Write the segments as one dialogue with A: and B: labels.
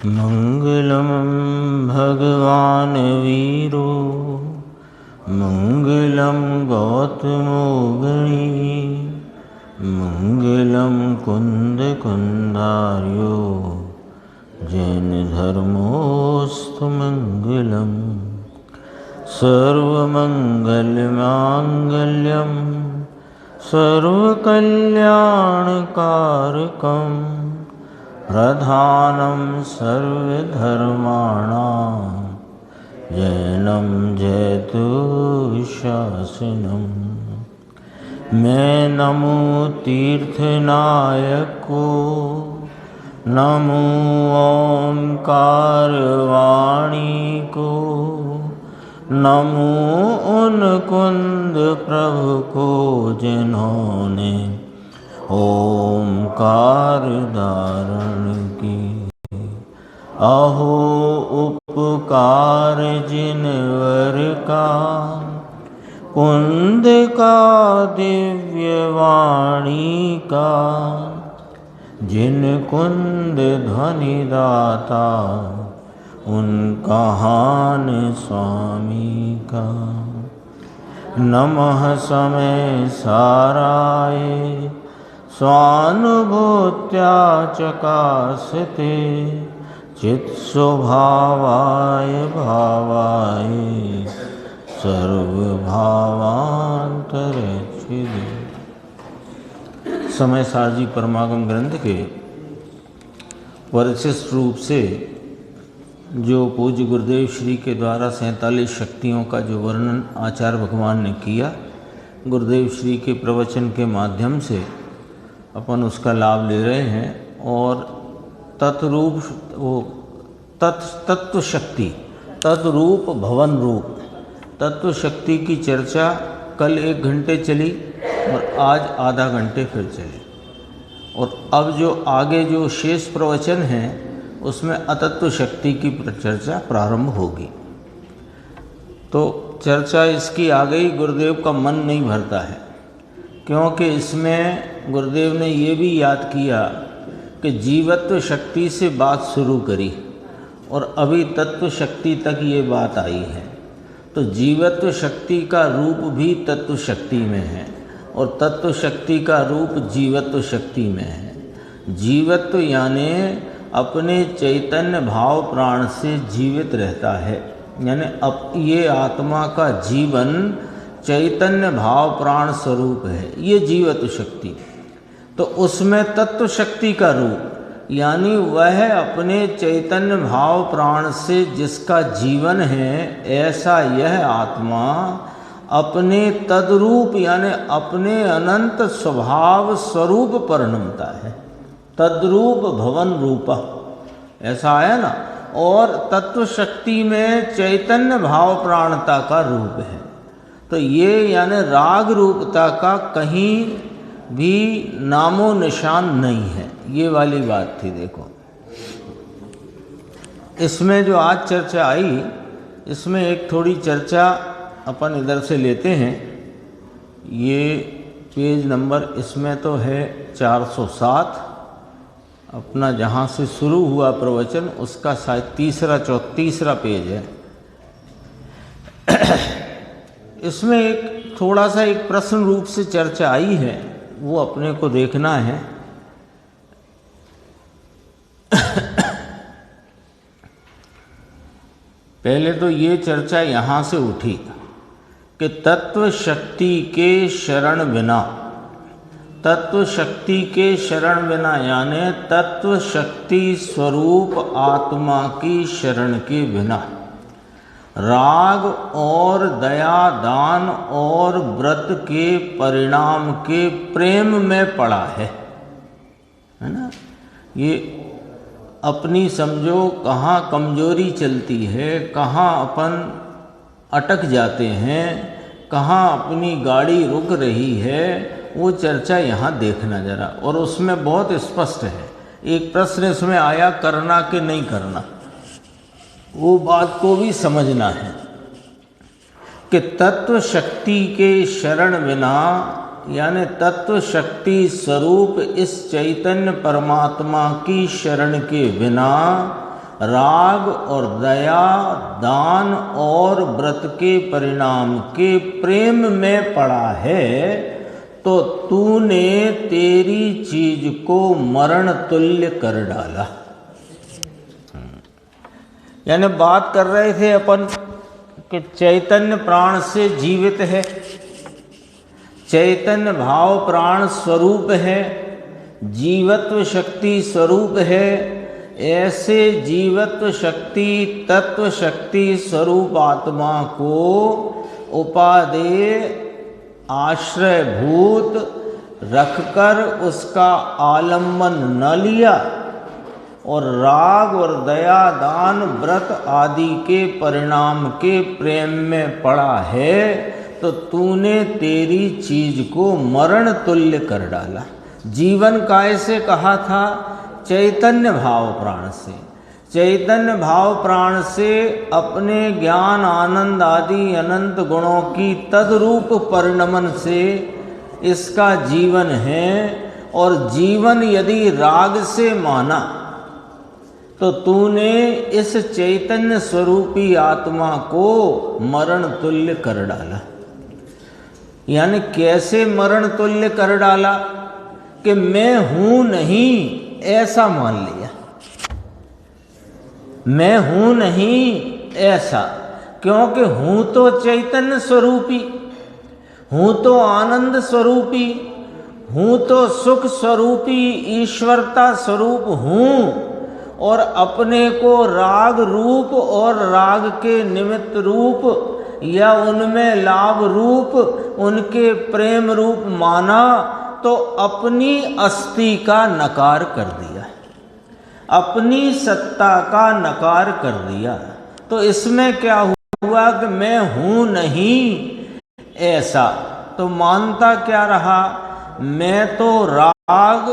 A: मंगलम भगवान वीरो मंगलम गौतमो गणी मंगलम कुंद कुंदार्यो जैन धर्मोस्तु मंगलम सर्वमंगलमांगल्यम सर्वकल्याणकारकं प्रधानं सर्वधर्माणां जैनं जयतु शासनं। मैं नमो तीर्थनायको नमो ओंकारवाणी को नमो उन कुंद प्रभु को जिन्होंने ओंकार धारण की। अहो उपकार जिनवर का कुंद का दिव्य वाणी का जिन कुंद ध्वनि दाता उनका हान स्वामी का। नमः समय साराय स्वानुभूत्या चकासते चित स्वभावाय भावाय सर्वभावांतरच्छिदे। समय सारजी परमागम ग्रंथ के परिशिष्ट रूप से जो पूज्य गुरुदेव श्री के द्वारा 47 शक्तियों का जो वर्णन आचार्य भगवान ने किया, गुरुदेव श्री के प्रवचन के माध्यम से अपन उसका लाभ ले रहे हैं। और तत्रूप वो तत्व शक्ति तत्रूप भवन रूप तत्व शक्ति की चर्चा कल 1 घंटे चली और आज आधा घंटे फिर चली। और अब जो आगे जो शेष प्रवचन हैं उसमें अतत्व शक्ति की चर्चा प्रारंभ होगी। तो चर्चा इसकी आ गई, गुरुदेव का मन नहीं भरता है, क्योंकि इसमें गुरुदेव ने ये भी याद किया कि जीवत्व शक्ति से बात शुरू करी और अभी तत्व शक्ति तक ये बात आई है। तो जीवत्व शक्ति का रूप भी तत्व शक्ति में है और तत्व शक्ति का रूप जीवत्व शक्ति में है। जीवत्व यानी अपने चैतन्य भाव प्राण से जीवित रहता है, यानी अब ये आत्मा का जीवन चैतन्य भाव प्राण स्वरूप है, ये जीवत्व शक्ति। तो उसमें तत्व शक्ति का रूप यानी वह अपने चैतन्य भाव प्राण से जिसका जीवन है, ऐसा यह आत्मा अपने तद्रूप यानी अपने अनंत स्वभाव स्वरूप परिणमता है। तद्रूप भवन रूप ऐसा है ना। और तत्व शक्ति में चैतन्य भाव प्राणता का रूप है। तो ये यानी राग रूपता का कहीं भी नामो निशान नहीं है, ये वाली बात थी। देखो इसमें जो आज चर्चा आई, इसमें एक थोड़ी चर्चा अपन इधर से लेते हैं। ये पेज नंबर इसमें तो है 407, अपना जहाँ से शुरू हुआ प्रवचन उसका शायद तीसरा पेज है। इसमें एक थोड़ा सा एक प्रश्न रूप से चर्चा आई है, वो अपने को देखना है। पहले तो ये चर्चा यहाँ से उठी कि तत्व शक्ति के शरण बिना, तत्व शक्ति के शरण बिना यानी तत्व शक्ति स्वरूप आत्मा की शरण के बिना राग और दया दान और व्रत के परिणाम के प्रेम में पड़ा है ना। ये अपनी समझो कहाँ कमजोरी चलती है, कहाँ अपन अटक जाते हैं, कहाँ अपनी गाड़ी रुक रही है, वो चर्चा यहाँ देखना जरा। और उसमें बहुत स्पष्ट है। एक प्रश्न इसमें आया करना कि नहीं करना, वो बात को भी समझना है कि तत्व शक्ति के शरण बिना यानी तत्व शक्ति स्वरूप इस चैतन्य परमात्मा की शरण के बिना राग और दया, दान और व्रत के परिणाम के प्रेम में पड़ा है, तो तूने तेरी चीज को मरण तुल्य कर डाला। यानी बात कर रहे थे अपन कि चैतन्य प्राण से जीवित है, चैतन्य भाव प्राण स्वरूप है, जीवत्व शक्ति स्वरूप है। ऐसे जीवत्व शक्ति, तत्व शक्ति स्वरूप आत्मा को उपादेय आश्रयभूत रखकर उसका आलम्बन न लिया और राग और दया, दान, व्रत आदि के परिणाम के प्रेम में पड़ा है, तो तूने तेरी चीज को मरण तुल्य कर डाला। जीवन कैसे कहा था? चैतन्य भाव प्राण से। चैतन्य भाव प्राण से अपने ज्ञान, आनंद आदि अनंत गुणों की तद्रूप परिणमन से इसका जीवन है। और जीवन यदि राग से माना तो तूने इस चैतन्य स्वरूपी आत्मा को मरण तुल्य कर डाला। यानी कैसे मरण तुल्य कर डाला? कि मैं हूं नहीं ऐसा मान लिया। मैं हूं नहीं ऐसा, क्योंकि हूं तो चैतन्य स्वरूपी, हूं तो आनंद स्वरूपी, हूं तो सुख स्वरूपी, ईश्वरता स्वरूप हूं। और अपने को राग रूप और राग के निमित्त रूप या उनमें लाभ रूप, उनके प्रेम रूप माना, तो अपनी अस्थि का नकार कर दिया, अपनी सत्ता का नकार कर दिया। तो इसमें क्या हुआ कि मैं हूं नहीं ऐसा, तो मानता क्या रहा? मैं तो राग,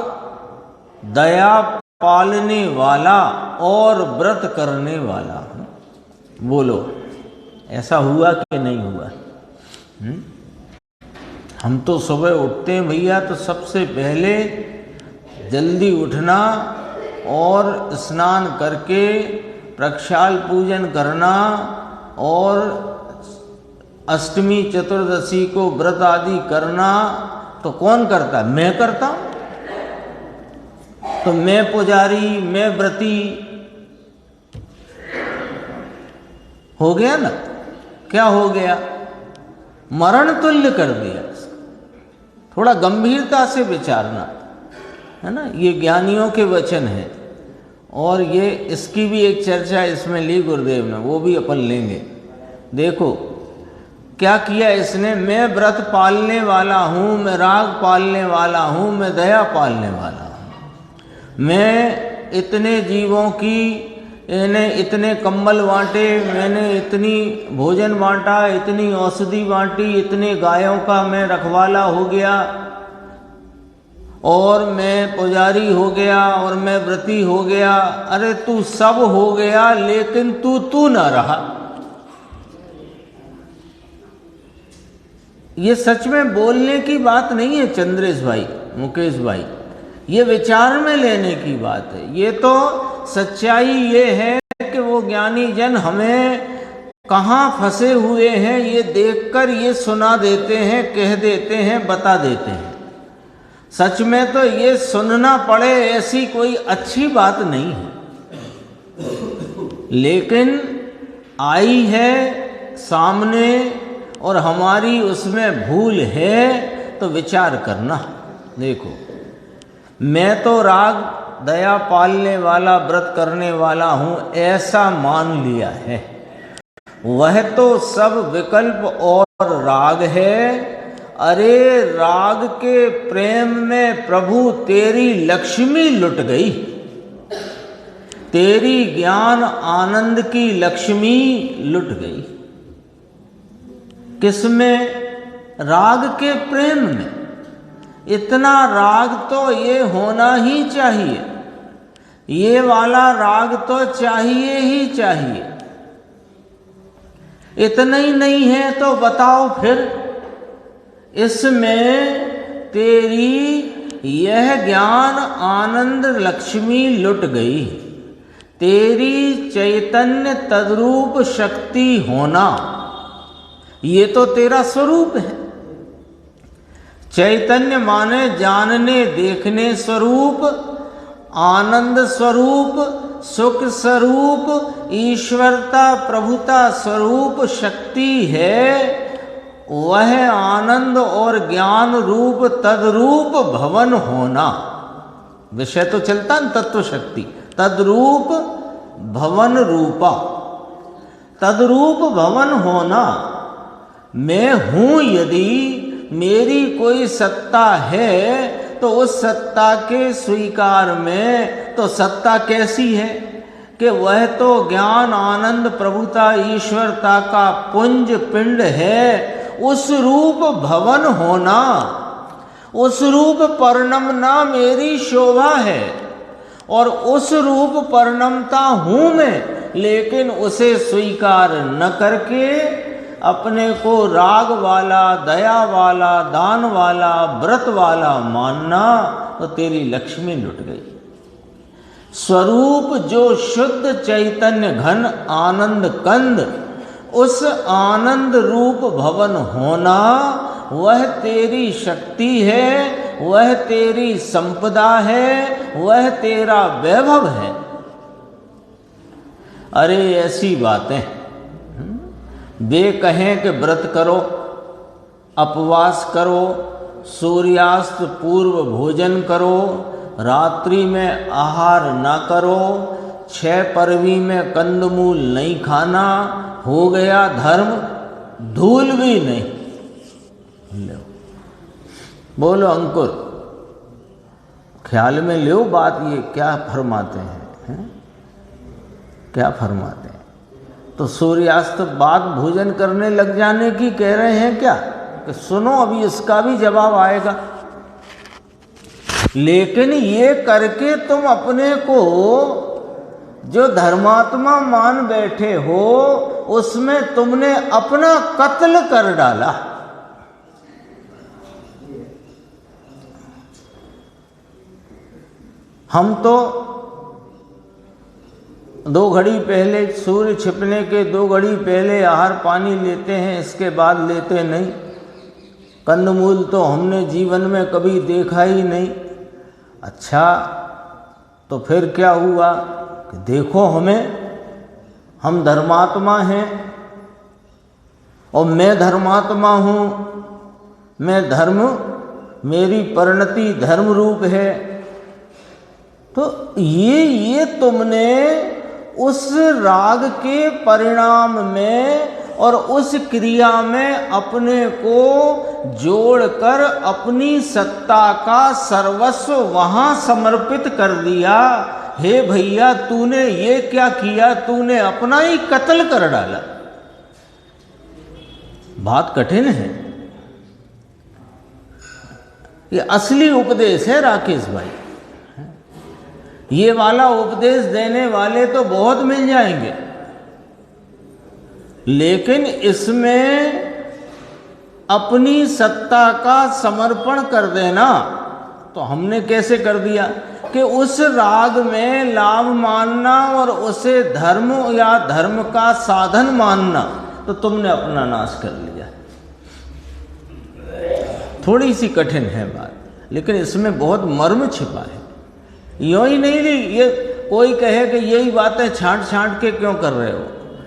A: दया पालने वाला और व्रत करने वाला हूं। बोलो, ऐसा हुआ कि नहीं हुआ? हम तो सुबह उठते हैं भैया, तो सबसे पहले जल्दी उठना और स्नान करके प्रक्षाल पूजन करना और अष्टमी चतुर्दशी को व्रत आदि करना, तो कौन करता है? मैं करता हूं। तो मैं पुजारी, मैं व्रती हो गया ना? क्या हो गया? मरण तुल्य कर दिया। थोड़ा गंभीरता से विचारना है ना, ये ज्ञानियों के वचन हैं। और ये इसकी भी एक चर्चा इसमें ली गुरुदेव ने, वो भी अपन लेंगे। देखो क्या किया इसने? मैं व्रत पालने वाला हूँ, मैं राग पालने वाला हूँ, मैं दया पालने वाला हूँ, मैं इतने जीवों की, मैंने इतने कंबल बांटे, मैंने इतनी भोजन बांटा, इतनी औषधि बांटी, इतने गायों का मैं रखवाला हो गया, और मैं पुजारी हो गया, और मैं व्रती हो गया। अरे तू सब हो गया, लेकिन तू ना रहा। ये सच में बोलने की बात नहीं है चंद्रेश भाई, मुकेश भाई, ये विचार में लेने की बात है। ये तो सच्चाई ये है कि वो ज्ञानी जन हमें कहाँ फंसे हुए हैं ये देखकर ये सुना देते हैं, कह देते हैं, बता देते हैं। सच में तो ये सुनना पड़े ऐसी कोई अच्छी बात नहीं है, लेकिन आई है सामने और हमारी उसमें भूल है, तो विचार करना। देखो, मैं तो राग दया पालने वाला, व्रत करने वाला हूं ऐसा मान लिया है। वह तो सब विकल्प और राग है। अरे राग के प्रेम में प्रभु तेरी लक्ष्मी लुट गई, तेरी ज्ञान आनंद की लक्ष्मी लुट गई। किसमें? राग के प्रेम में। इतना राग तो ये होना ही चाहिए, ये वाला राग तो चाहिए ही चाहिए। इतना ही नहीं है तो बताओ फिर इसमें तेरी यह ज्ञान आनंद लक्ष्मी लुट गई। तेरी चैतन्य तद्रूप शक्ति होना, ये तो तेरा स्वरूप है। चैतन्य माने जानने देखने स्वरूप, आनंद स्वरूप, सुख स्वरूप, ईश्वरता प्रभुता स्वरूप शक्ति है। वह आनंद और ज्ञान रूप तद्रूप भवन होना, विषय तो चलता न तत्व शक्ति, तद्रूप भवन रूपा, तद्रूप भवन होना। मैं हूं यदि मेरी कोई सत्ता है तो उस सत्ता के स्वीकार में तो सत्ता कैसी है कि वह तो ज्ञान आनंद प्रभुता ईश्वरता का पुंज पिंड है। उस रूप भवन होना, उस रूप परिणमना मेरी शोभा है और उस रूप परिणमता हूं मैं, लेकिन उसे स्वीकार न करके अपने को राग वाला, दया वाला, दान वाला, व्रत वाला मानना, तो तेरी लक्ष्मी लुट गई। स्वरूप जो शुद्ध चैतन्य घन आनंद कंद, उस आनंद रूप भवन होना, वह तेरी शक्ति है, वह तेरी संपदा है, वह तेरा वैभव है। अरे ऐसी बातें वे कहें कि व्रत करो, उपवास करो, सूर्यास्त पूर्व भोजन करो, रात्रि में आहार ना करो, 6 परवी में कंदमूल नहीं खाना, हो गया धर्म, धूल भी नहीं। लो बोलो अंकुर, ख्याल में लो बात, ये क्या फरमाते हैं? क्या फरमाते हैं? तो सूर्यास्त बाद भोजन करने लग जाने की कह रहे हैं क्या? कि सुनो अभी इसका भी जवाब आएगा। लेकिन ये करके तुम अपने को जो धर्मात्मा मान बैठे हो, उसमें तुमने अपना कत्ल कर डाला। हम तो 2 घड़ी पहले, सूर्य छिपने के 2 घड़ी पहले आहार पानी लेते हैं, इसके बाद लेते नहीं। कंदमूल तो हमने जीवन में कभी देखा ही नहीं। अच्छा, तो फिर क्या हुआ कि देखो हम धर्मात्मा हैं और मैं धर्मात्मा हूँ, मैं धर्म, मेरी परिणति धर्म रूप है। तो ये तुमने उस राग के परिणाम में और उस क्रिया में अपने को जोड़कर अपनी सत्ता का सर्वस्व वहां समर्पित कर दिया। हे भैया, तूने ये क्या किया? तूने अपना ही कत्ल कर डाला। बात कठिन है। ये असली उपदेश है राकेश भाई। ये वाला उपदेश देने वाले तो बहुत मिल जाएंगे, लेकिन इसमें अपनी सत्ता का समर्पण कर देना तो हमने कैसे कर दिया कि उस राग में लाभ मानना और उसे धर्म या धर्म का साधन मानना, तो तुमने अपना नाश कर लिया। थोड़ी सी कठिन है बात, लेकिन इसमें बहुत मर्म छिपा है। यूं ही नहीं, ये कोई कहे कि यही बातें छांट छांट के क्यों कर रहे हो,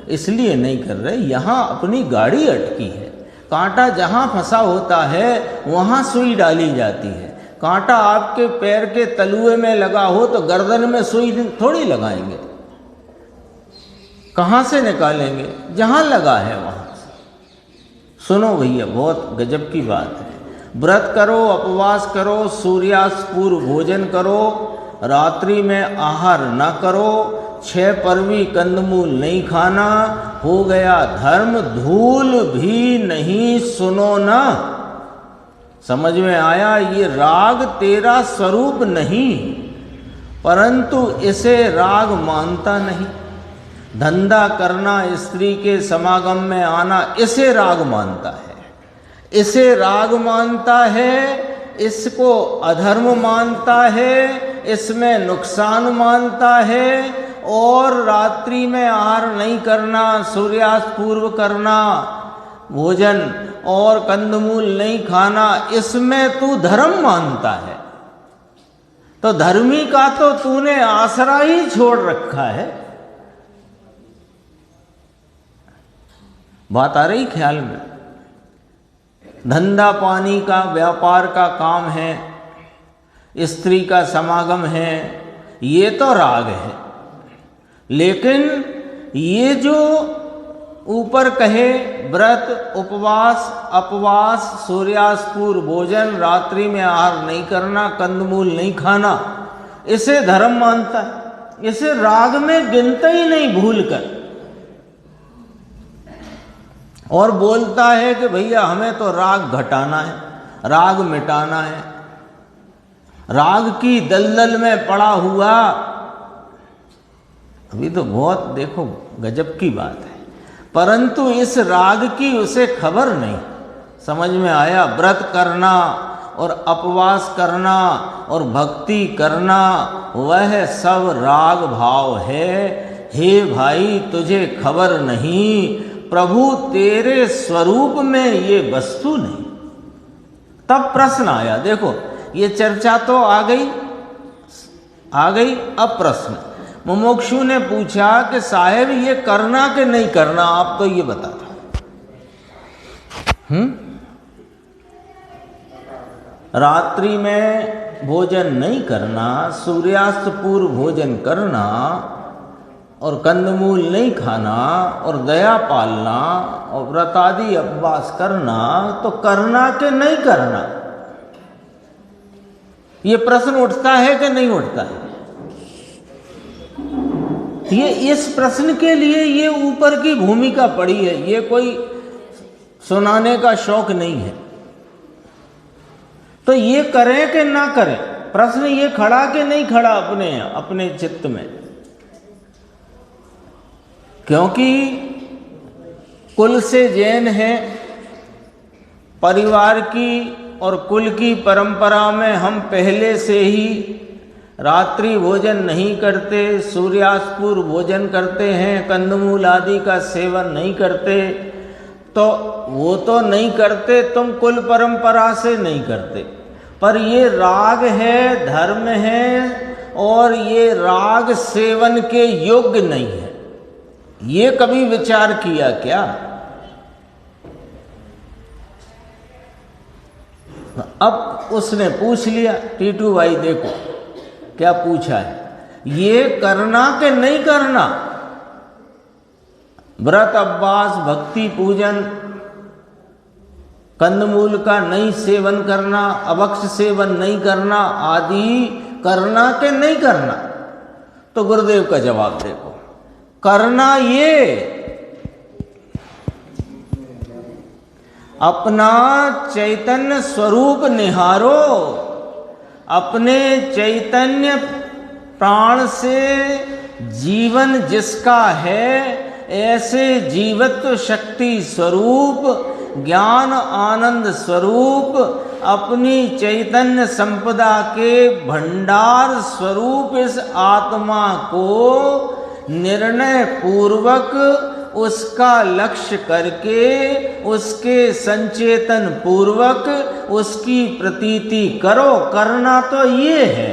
A: इसलिए नहीं कर रहे। यहाँ अपनी गाड़ी अटकी है। कांटा जहाँ फंसा होता है वहाँ सुई डाली जाती है। कांटा आपके पैर के तलुए में लगा हो तो गर्दन में सुई थोड़ी लगाएंगे, कहाँ से निकालेंगे? जहाँ लगा है वहाँ से। सुनो भैया, बहुत गजब की बात है। व्रत करो, उपवास करो, सूर्यास्त पूर्व भोजन करो, रात्रि में आहार न करो, 6 परवी कंदमूल नहीं खाना, हो गया धर्म, धूल भी नहीं। सुनो ना, समझ में आया? ये राग तेरा स्वरूप नहीं, परंतु इसे राग मानता नहीं। धंधा करना, स्त्री के समागम में आना, इसे राग मानता है, इसे राग मानता है। इसको अधर्म मानता है, इसमें नुकसान मानता है, और रात्रि में आहार नहीं करना, सूर्यास्त पूर्व करना भोजन और कंदमूल नहीं खाना, इसमें तू धर्म मानता है, तो धर्मी का तो तूने आसरा ही छोड़ रखा है। बात आ रही ख्याल में? धंधा पानी का, व्यापार का काम है, स्त्री का समागम है, ये तो राग है। लेकिन ये जो ऊपर कहे व्रत, उपवास, अपवास, सूर्यास्त पूर्व भोजन, रात्रि में आहार नहीं करना, कंदमूल नहीं खाना, इसे धर्म मानता है, इसे राग में गिनता ही नहीं भूल कर, और बोलता है कि भैया हमें तो राग घटाना है, राग मिटाना है। राग की दलदल में पड़ा हुआ, अभी तो बहुत देखो गजब की बात है, परंतु इस राग की उसे खबर नहीं। समझ में आया? व्रत करना और उपवास करना और भक्ति करना, वह सब राग भाव है। हे भाई, तुझे खबर नहीं, प्रभु तेरे स्वरूप में ये वस्तु नहीं। तब प्रश्न आया, देखो ये चर्चा तो आ गई। अब प्रश्न, मुमुक्षु ने पूछा कि साहेब ये करना कि नहीं करना, आप तो ये बता दो। रात्रि में भोजन नहीं करना, सूर्यास्त पूर्व भोजन करना, और कंदमूल नहीं खाना, और दया पालना, और व्रत आदि उपवास करना, तो करना कि नहीं करना, ये प्रश्न उठता है कि नहीं उठता है? ये इस प्रश्न के लिए ये ऊपर की भूमिका पड़ी है, ये कोई सुनाने का शौक नहीं है। तो ये करें कि ना करें, प्रश्न ये खड़ा कि नहीं खड़ा अपने चित्त में? क्योंकि कुल से जैन है, परिवार की और कुल की परंपरा में हम पहले से ही रात्रि भोजन नहीं करते, सूर्यास्त पूर्व भोजन करते हैं, कंदमूल आदि का सेवन नहीं करते। तो वो तो नहीं करते, तुम कुल परंपरा से नहीं करते, पर ये राग है, धर्म है, और ये राग सेवन के योग्य नहीं है। ये कभी विचार किया क्या? अब उसने पूछ लिया, टीटू भाई देखो क्या पूछा है, ये करना कि नहीं करना? व्रत, उपवास, भक्ति, पूजन, कंदमूल का नहीं सेवन करना, अभक्ष सेवन नहीं करना आदि करना कि नहीं करना? तो गुरुदेव का जवाब देखो, करना ये अपना चैतन्य स्वरूप निहारो, अपने चैतन्य प्राण से जीवन जिसका है, ऐसे जीवत्व शक्ति स्वरूप, ज्ञान आनंद स्वरूप, अपनी चैतन्य संपदा के भंडार स्वरूप इस आत्मा को निर्णय पूर्वक उसका लक्ष्य करके, उसके संचेतन पूर्वक उसकी प्रतीति करो। करना तो ये है।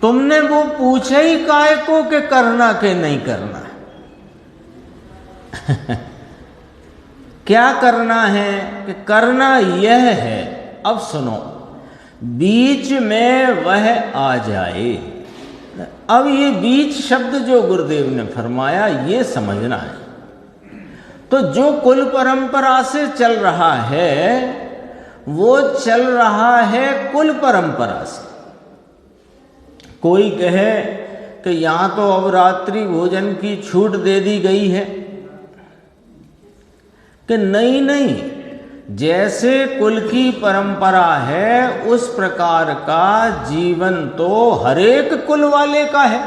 A: तुमने वो पूछा ही काहे को कि करना के नहीं करना? क्या करना है? कि करना यह है, अब सुनो, बीच में वह आ जाए। अब ये बीच शब्द जो गुरुदेव ने फरमाया, ये समझना है। तो जो कुल परंपरा से चल रहा है, वो चल रहा है कुल परंपरा से। कोई कहे कि यहां तो अब रात्रि भोजन की छूट दे दी गई है, कि नहीं नहीं, जैसे कुल की परंपरा है उस प्रकार का जीवन तो हरेक कुल वाले का है।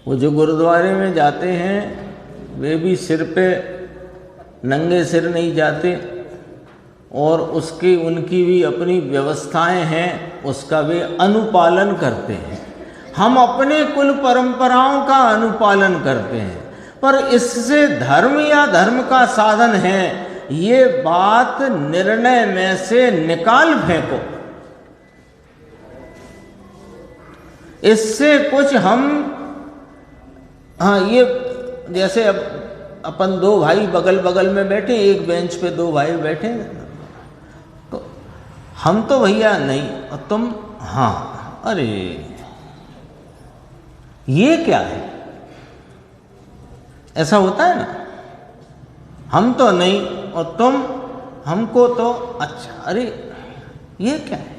A: वो जो गुरुद्वारे में जाते हैं वे भी सिर पे नंगे सिर नहीं जाते, और उसकी उनकी भी अपनी व्यवस्थाएं हैं, उसका वे अनुपालन करते हैं। हम अपने कुल परंपराओं का अनुपालन करते हैं, पर इससे धर्म या धर्म का साधन है, ये बात निर्णय में से निकाल फेंको। इससे कुछ हम, हाँ, ये जैसे अब अपन दो भाई बगल बगल में बैठे, एक बेंच पे दो भाई बैठे, तो हम तो भैया नहीं और तुम हाँ, अरे ये क्या है, ऐसा होता है ना, हम तो नहीं और तुम, हमको तो अच्छा, अरे ये क्या है,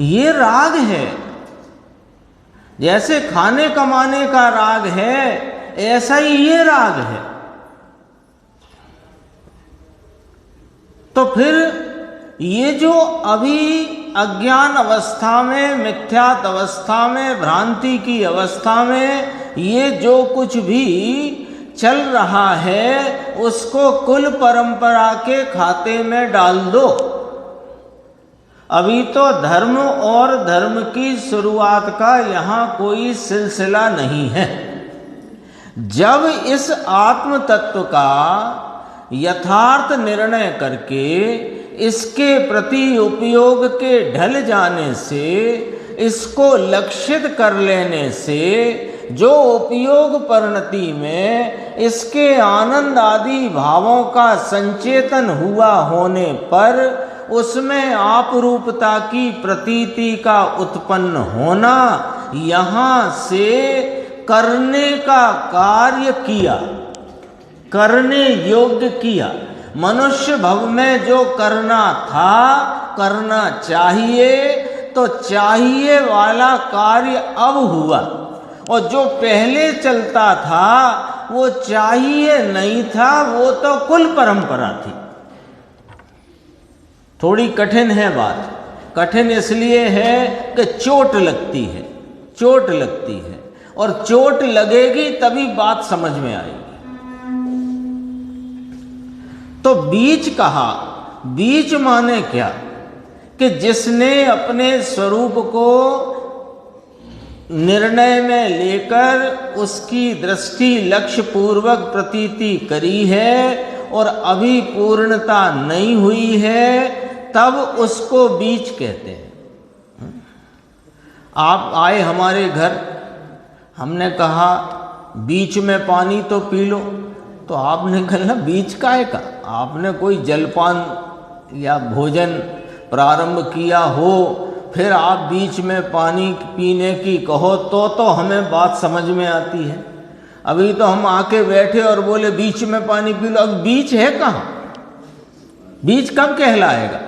A: ये राग है। जैसे खाने कमाने का राग है, ऐसा ही ये राग है। तो फिर ये जो अभी अज्ञान अवस्था में, मिथ्यात अवस्था में, भ्रांति की अवस्था में ये जो कुछ भी चल रहा है, उसको कुल परंपरा के खाते में डाल दो। अभी तो धर्म और धर्म की शुरुआत का यहाँ कोई सिलसिला नहीं है। जब इस आत्म तत्व का यथार्थ निर्णय करके इसके प्रति उपयोग के ढल जाने से, इसको लक्षित कर लेने से, जो उपयोग परिणति में इसके आनंद आदि भावों का संचेतन हुआ होने पर उसमें आपरूपता की प्रतीति का उत्पन्न होना, यहाँ से करने का कार्य किया, करने योग्य किया। मनुष्य भव में जो करना था, करना चाहिए, तो चाहिए वाला कार्य अब हुआ, और जो पहले चलता था वो चाहिए नहीं था, वो तो कुल परंपरा थी। थोड़ी कठिन है बात, कठिन इसलिए है कि चोट लगती है, चोट लगती है, और चोट लगेगी तभी बात समझ में आएगी। तो बीज कहा, बीज माने क्या, कि जिसने अपने स्वरूप को निर्णय में लेकर उसकी दृष्टि लक्ष्य पूर्वक प्रतीति करी है और अभी पूर्णता नहीं हुई है, तब उसको बीज कहते हैं। आप आए हमारे घर, हमने कहा बीच में पानी तो पी लो, तो आपने कहा बीच काहे का, आपने कोई जलपान या भोजन प्रारंभ किया हो, फिर आप बीच में पानी पीने की कहो तो हमें बात समझ में आती है। अभी तो हम आके बैठे और बोले बीच में पानी पी लो, अब बीच है कहाँ, बीच कब कहलाएगा?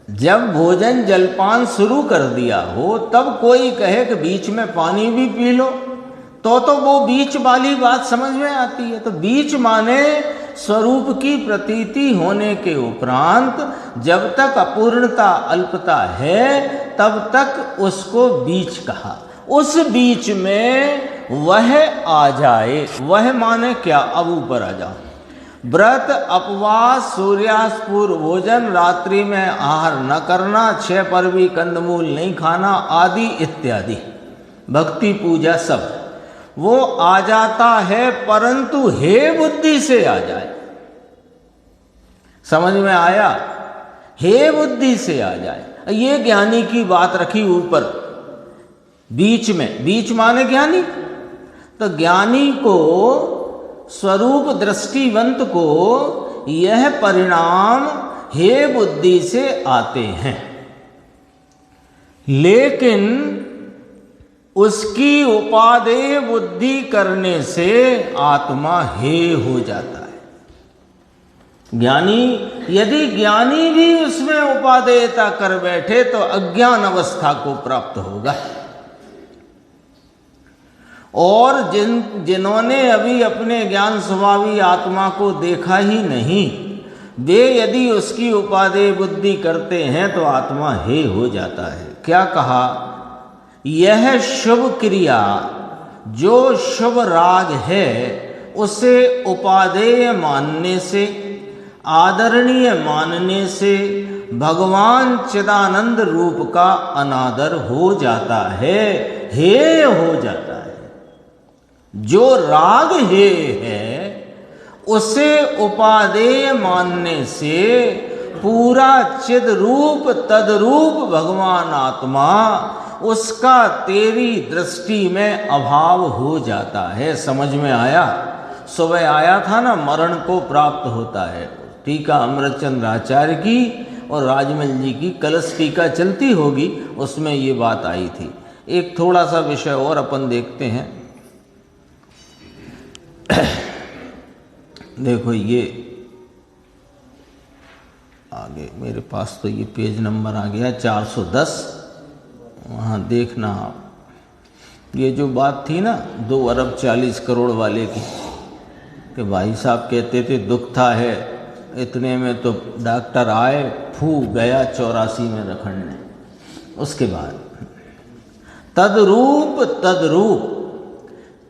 A: जब भोजन जलपान शुरू कर दिया हो तब कोई कहे कि बीच में पानी भी पी लो, तो वो बीच वाली बात समझ में आती है। तो बीच माने स्वरूप की प्रतीति होने के उपरांत जब तक अपूर्णता अल्पता है तब तक उसको बीच कहा। उस बीच में वह आ जाए, वह माने क्या, अब ऊपर आ जाओ। व्रत, अपवास, सूर्यास्त पूर्व भोजन, रात्रि में आहार न करना, 6 पर भी कंदमूल नहीं खाना आदि इत्यादि, भक्ति पूजा सब वो आ जाता है, परंतु हे बुद्धि से आ जाए। समझ में आया? हे बुद्धि से आ जाए। ये ज्ञानी की बात रखी ऊपर बीच में, बीच माने ज्ञानी। तो ज्ञानी को, स्वरूप दृष्टिवंत को यह परिणाम हे बुद्धि से आते हैं, लेकिन उसकी उपादेय बुद्धि करने से आत्मा हे हो जाता है। ज्ञानी, यदि ज्ञानी भी उसमें उपादेयता कर बैठे तो अज्ञान अवस्था को प्राप्त होगा। और जिन्होंने अभी अपने ज्ञान स्वभावी आत्मा को देखा ही नहीं, वे यदि उसकी उपादेय बुद्धि करते हैं तो आत्मा हे हो जाता है। क्या कहा? यह शुभ क्रिया, जो शुभ राग है, उसे उपादेय मानने से, आदरणीय मानने से भगवान चिदानंद रूप का अनादर हो जाता है, हेय हो जाता है। जो राग हेय है उसे उपादेय मानने से पूरा चिद रूप तदरूप भगवान आत्मा उसका तेरी दृष्टि में अभाव हो जाता है। समझ में आया? सुबह आया था ना, मरण को प्राप्त होता है। टीका अमृतचंद्र आचार्य की और राजमल जी की कलश टीका चलती होगी, उसमें ये बात आई थी। एक थोड़ा सा विषय और अपन देखते हैं। देखो ये आगे मेरे पास तो ये पेज नंबर आ गया 410, वहाँ देखना आप। ये जो बात थी ना 2 अरब 40 करोड़ वाले की, कि भाई साहब कहते थे दुख था है, इतने में तो डॉक्टर आए, फू गया 84 में रखने। उसके बाद तदरूप तदरूप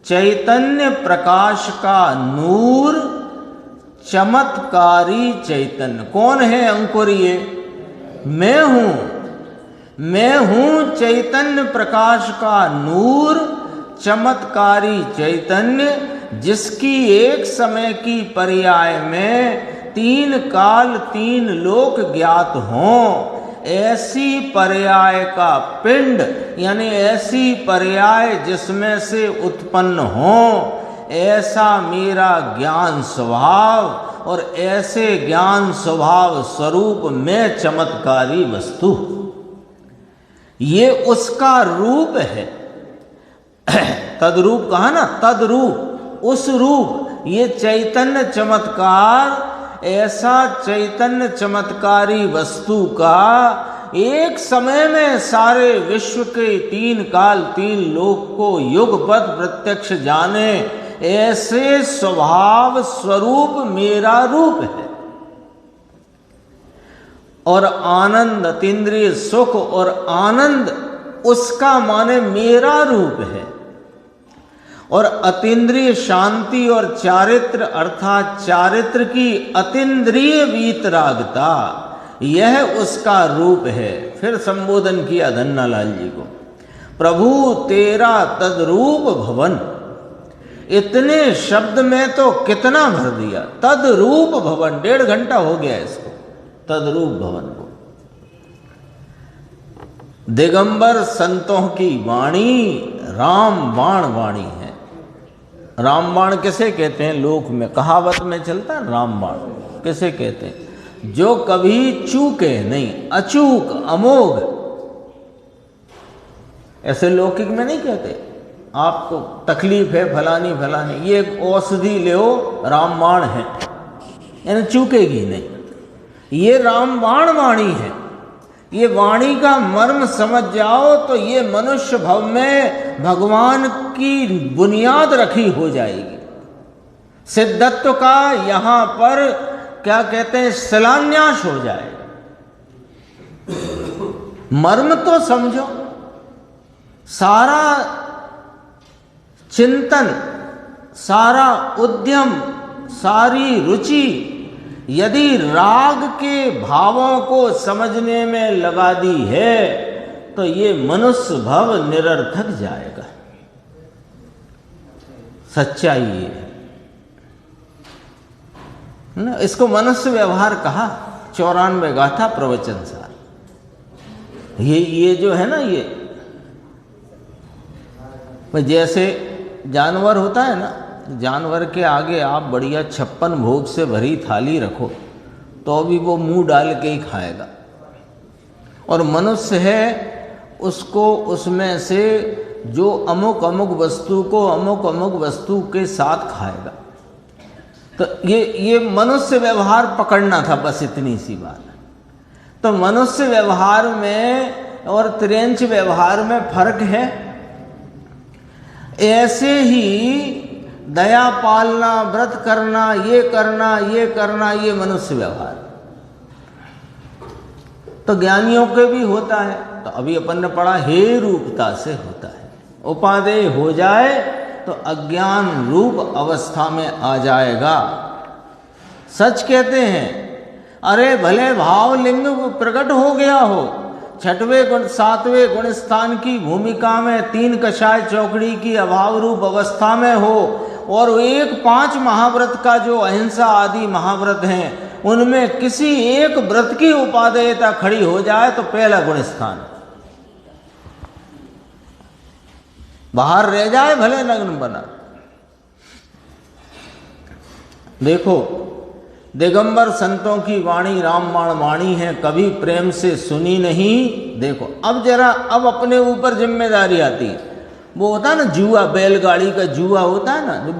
A: चैतन्य प्रकाश का नूर चमत्कारी चैतन्य। कौन है अंकुर? ये मैं हूं चैतन्य प्रकाश का नूर, चमत्कारी चैतन्य, जिसकी एक समय की पर्याय में 3 काल 3 लोक ज्ञात हों। ऐसी पर्याय का पिंड, यानी ऐसी पर्याय जिसमें से उत्पन्न हो, ऐसा मेरा ज्ञान स्वभाव, और ऐसे ज्ञान स्वभाव स्वरूप में चमत्कारी वस्तु, ये उसका रूप है। तद्रूप कहा ना, तद्रूप, उस रूप, ये चैतन्य चमत्कार, ऐसा चैतन्य चमत्कारी वस्तु का एक समय में सारे विश्व के 3 काल 3 लोक को युगपत् प्रत्यक्ष जाने, ऐसे स्वभाव स्वरूप मेरा रूप है। और आनंद, अतीन्द्रिय सुख और आनंद उसका माने मेरा रूप है। और अतीन्द्रिय शांति और चारित्र, अर्थात चारित्र की अतीन्द्रिय वीतरागता, यह उसका रूप है। फिर संबोधन किया धन्नालाल जी को, प्रभु तेरा तद्रूप भवन। इतने शब्द में तो कितना भर दिया, तद्रूप भवन। 1.5 घंटा हो गया इसको, तद्रूप भवन को। दिगंबर संतों की वाणी राम बाण वाणी है। रामबाण किसे कहते हैं? लोक में कहावत में चलता है रामबाण किसे कहते हैं? जो कभी चूके नहीं, अचूक, अमोघ। ऐसे लौकिक में नहीं कहते आपको तकलीफ है फलानी फलानी, ये एक औषधि ले रामबाण है, यानी चूकेगी नहीं। ये रामबाण वाणी है। ये वाणी का मर्म समझ जाओ तो ये मनुष्य भव में भगवान की बुनियाद रखी हो जाएगी। सिद्धत्व का यहां पर क्या कहते हैं, शिलान्यास हो जाएगा। मर्म तो समझो। सारा चिंतन, सारा उद्यम, सारी रुचि यदि राग के भावों को समझने में लगा दी है तो ये मनुष्य भव निरर्थक जाएगा। सच्चाई ये है ना। इसको मनुष्य व्यवहार कहा। 94 गाथा प्रवचन सार। ये जो है ना, ये जैसे जानवर होता है ना, जानवर के आगे आप बढ़िया 56 भोग से भरी थाली रखो तो भी वो मुंह डाल के ही खाएगा। और मनुष्य है, उसको उसमें से जो अमुक अमुक वस्तु को अमुक अमुक वस्तु के साथ खाएगा। तो ये मनुष्य व्यवहार पकड़ना था, बस इतनी सी बात। तो मनुष्य व्यवहार में और त्रेंच व्यवहार में फर्क है। ऐसे ही दया पालना, व्रत करना, ये करना, ये करना, ये मनुष्य व्यवहार तो ज्ञानियों के भी होता है। तो अभी अपन ने पढ़ा हे रूपता से होता है। उपादेय हो जाए तो अज्ञान रूप अवस्था में आ जाएगा। सच कहते हैं, अरे भले भाव लिंग प्रकट हो गया हो, छठवें गुण सातवें गुण स्थान की भूमिका में 3 कषाय चौकड़ी की अभाव रूप अवस्था में हो, और एक 5 महाव्रत का जो अहिंसा आदि महाव्रत हैं उनमें किसी एक व्रत की उपादेयता खड़ी हो जाए तो पहला गुण स्थान, बाहर रह जाए भले नग्न बना। देखो, दिगंबर संतों की वाणी रामबाण वाणी है, कभी प्रेम से सुनी नहीं। देखो अब जरा, अब अपने ऊपर जिम्मेदारी आती है। वो होता है ना जुआ, बैलगाड़ी का जुआ होता है ना, जो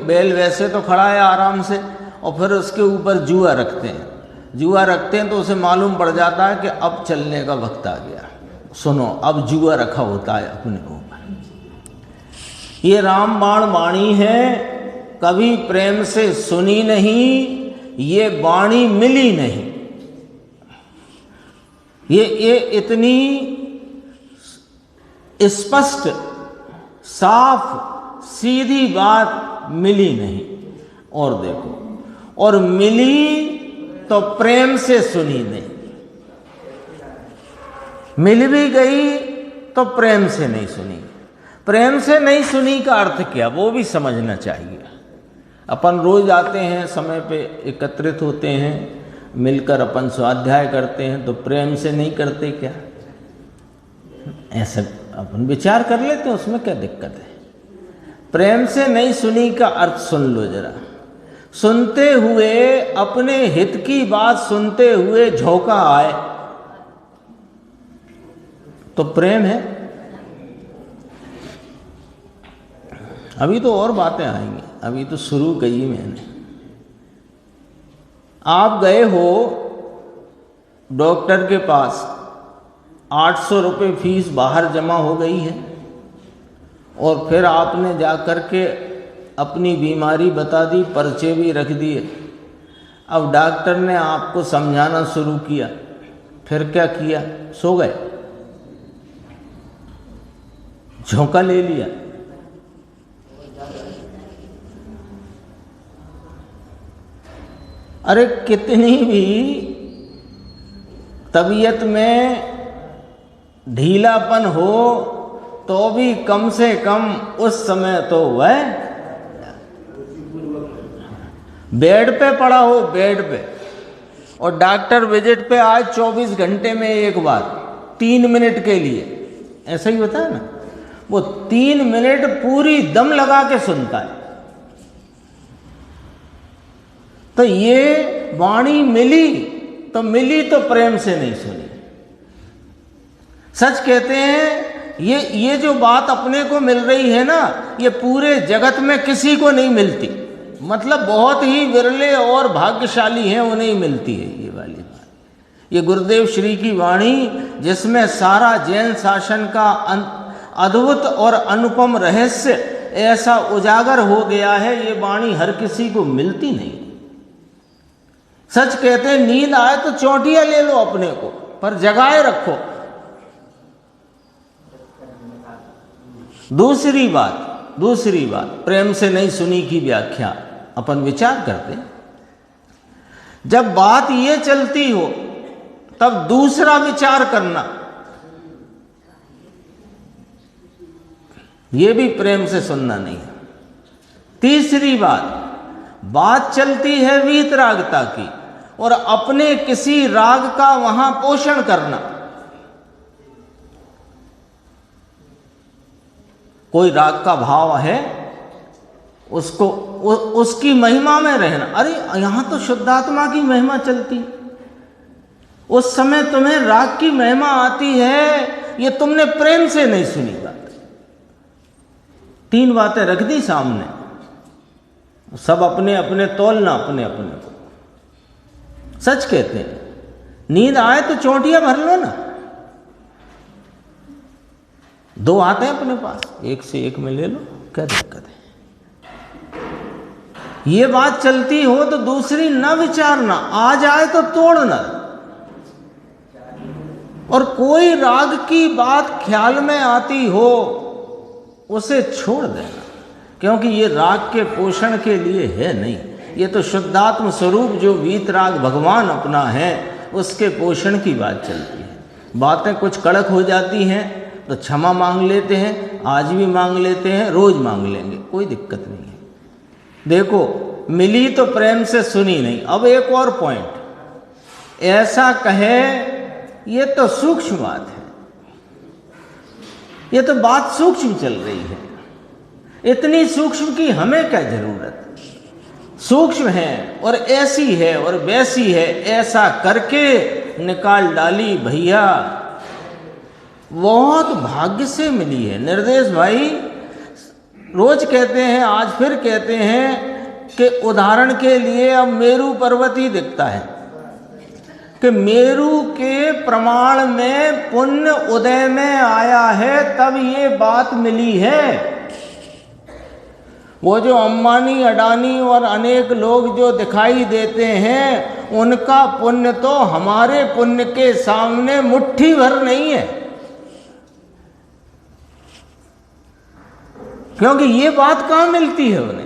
A: बैल वैसे तो खड़ा है आराम से, और फिर उसके ऊपर जुआ रखते हैं तो उसे मालूम पड़ जाता है कि अब चलने का वक्त आ गया। सुनो, अब जुआ रखा होता है अपने ऊपर। ये रामबाण वाणी है, कभी प्रेम से सुनी नहीं, ये वाणी मिली नहीं। ये इतनी स्पष्ट साफ सीधी बात मिली नहीं। और देखो, और मिली तो प्रेम से सुनी नहीं, मिल भी गई तो प्रेम से नहीं सुनी। प्रेम से नहीं सुनी का अर्थ क्या, वो भी समझना चाहिए। अपन रोज आते हैं, समय पे एकत्रित होते हैं, मिलकर अपन स्वाध्याय करते हैं, तो प्रेम से नहीं करते क्या? ऐसा अपन विचार कर लेते हैं, उसमें क्या दिक्कत है? प्रेम से नहीं सुनी का अर्थ सुन लो जरा। सुनते हुए, अपने हित की बात सुनते हुए झोंका आए तो प्रेम है। अभी तो और बातें आएंगी, अभी तो शुरू कही मैंने। आप गए हो डॉक्टर के पास, 800 रुपये फीस बाहर जमा हो गई है, और फिर आपने जा कर के अपनी बीमारी बता दी, पर्चे भी रख दिए। अब डॉक्टर ने आपको समझाना शुरू किया, फिर क्या किया? सो गए, झोंका ले लिया। अरे कितनी भी तबीयत में ढीलापन हो तो भी कम से कम उस समय तो वह बेड पे पड़ा हो, बेड पे, और डॉक्टर विजिट पे आज 24 घंटे में एक बार 3 मिनट के लिए, ऐसा ही होता है ना, वो 3 मिनट पूरी दम लगा के सुनता है। तो ये वाणी मिली तो प्रेम से नहीं सुनी। सच कहते हैं, ये जो बात अपने को मिल रही है ना, ये पूरे जगत में किसी को नहीं मिलती। मतलब बहुत ही विरले और भाग्यशाली हैं, उन्हें ही मिलती है ये वाली बात। ये गुरुदेव श्री की वाणी, जिसमें सारा जैन शासन का अद्भुत और अनुपम रहस्य ऐसा उजागर हो गया है, ये वाणी हर किसी को मिलती नहीं। सच कहते हैं, नींद आए तो चोटियां ले लो अपने को, पर जगाए रखो। दूसरी बात प्रेम से नहीं सुनी की व्याख्या अपन विचार करते। जब बात ये चलती हो तब दूसरा विचार करना, ये भी प्रेम से सुनना नहीं है। तीसरी बात चलती है वीतरागता की, और अपने किसी राग का वहां पोषण करना। कोई राग का भाव है, उसको उसकी महिमा में रहना। अरे यहां तो शुद्धात्मा की महिमा चलती, उस समय तुम्हें राग की महिमा आती है, ये तुमने प्रेम से नहीं सुनी बात। 3 बातें रख दी सामने, सब अपने अपने तोलना अपने अपने को। सच कहते हैं, नींद आए तो चोटियां भर लो ना। 2 आते हैं अपने पास, एक से एक में ले लो, क्या दिक्कत है? ये बात चलती हो तो दूसरी न विचारना, आ जाए तो तोड़ना। और कोई राग की बात ख्याल में आती हो, उसे छोड़ देना। क्योंकि ये राग के पोषण के लिए है नहीं, ये तो शुद्धात्म स्वरूप जो वीतराग भगवान अपना है उसके पोषण की बात चलती है। बातें कुछ कड़क हो जाती हैं तो क्षमा मांग लेते हैं, आज भी मांग लेते हैं, रोज मांग लेंगे, कोई दिक्कत नहीं है। देखो मिली तो प्रेम से सुनी नहीं। अब एक और पॉइंट, ऐसा कहे ये तो सूक्ष्म बात है, ये तो बात सूक्ष्म चल रही है, इतनी सूक्ष्म की हमें क्या जरूरत। सूक्ष्म है और ऐसी है और वैसी है, ऐसा करके निकाल डाली भैया, बहुत भाग्य से मिली है। निर्देश भाई रोज कहते हैं, आज फिर कहते हैं कि उदाहरण के लिए अब मेरू पर्वत ही दिखता है कि मेरू के प्रमाण में पुण्य उदय में आया है, तब ये बात मिली है। वो जो अंबानी अडानी और अनेक लोग जो दिखाई देते हैं, उनका पुण्य तो हमारे पुण्य के सामने मुट्ठी भर नहीं है, क्योंकि ये बात कहाँ मिलती है उन्हें।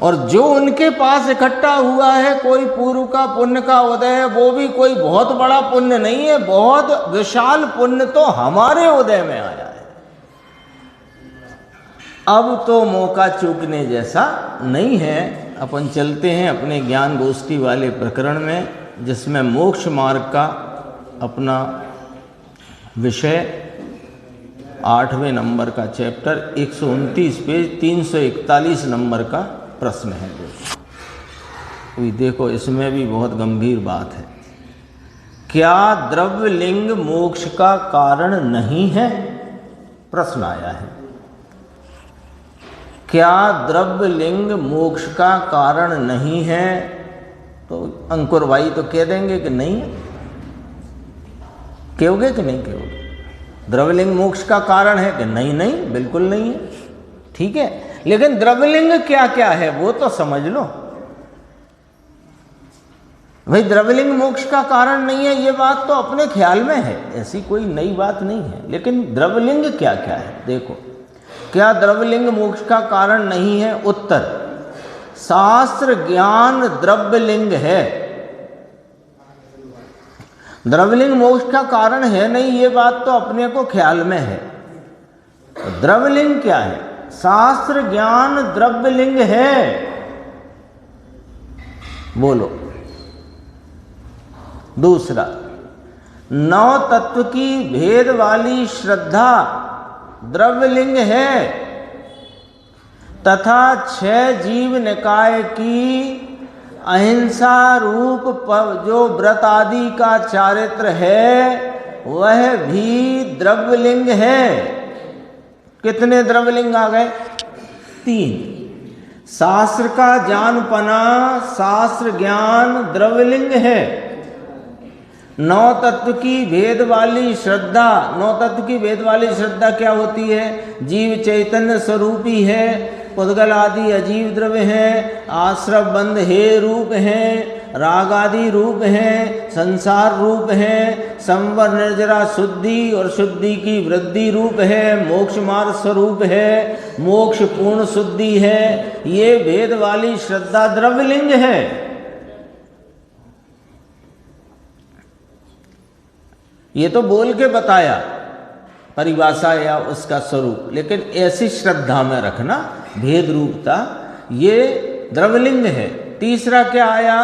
A: और जो उनके पास इकट्ठा हुआ है, कोई पूर्व का पुण्य का उदय है, वो भी कोई बहुत बड़ा पुण्य नहीं है, बहुत विशाल पुण्य तो हमारे उदय में आया है। अब तो मौका चूकने जैसा नहीं है। अपन चलते हैं अपने ज्ञान गोष्ठी वाले प्रकरण में, जिसमें मोक्ष मार्ग का अपना विषय 8वें नंबर का चैप्टर 129 पेज 341 नंबर का प्रश्न है। देखो इसमें भी बहुत गंभीर बात है। क्या द्रव्य लिंग मोक्ष का कारण नहीं है? प्रश्न आया है। क्या द्रव्य लिंग मोक्ष का कारण नहीं है? तो अंकुर भाई तो कह देंगे कि नहीं है। कहोगे कि नहीं कहोगे? द्रव्यलिंग मोक्ष का कारण है कि नहीं? नहीं, बिल्कुल नहीं है। ठीक है, लेकिन द्रव्यलिंग क्या क्या है वो तो समझ लो भाई। द्रव्यलिंग मोक्ष का कारण नहीं है, ये बात तो अपने ख्याल में है, ऐसी कोई नई बात नहीं है। लेकिन द्रव्यलिंग क्या क्या है देखो। क्या द्रव्यलिंग मोक्ष का कारण नहीं है? उत्तर, शास्त्र ज्ञान द्रव्यलिंग है। द्रव्यलिंग मोक्ष का कारण है नहीं, ये बात तो अपने को ख्याल में है। द्रव्यलिंग क्या है? शास्त्र ज्ञान द्रव्यलिंग है। बोलो। दूसरा, 9 तत्व की भेद वाली श्रद्धा द्रव्यलिंग है, तथा 6 जीव निकाय की अहिंसा रूप जो व्रत आदि का चारित्र है वह भी द्रव्यलिंग है। कितने द्रव्यलिंग आ गए? 3। शास्त्र का जानपना, शास्त्र ज्ञान द्रव्यलिंग है। 9 तत्व की भेद वाली श्रद्धा। 9 तत्व की भेद वाली श्रद्धा क्या होती है? जीव चैतन्य स्वरूपी है, पुद्गल आदि अजीव द्रव्य हैं, आश्रव बंध हे रूप हैं, राग आदि रूप हैं, संसार रूप हैं, संवर निर्जरा शुद्धि और शुद्धि की वृद्धि रूप है, मोक्ष मार्ग स्वरूप है, मोक्ष पूर्ण शुद्धि है। ये भेद वाली श्रद्धा द्रव्यलिंग है। ये तो बोल के बताया परिभाषा या उसका स्वरूप, लेकिन ऐसी श्रद्धा में रखना भेद रूपता, ये द्रव्यलिंग है। तीसरा क्या आया?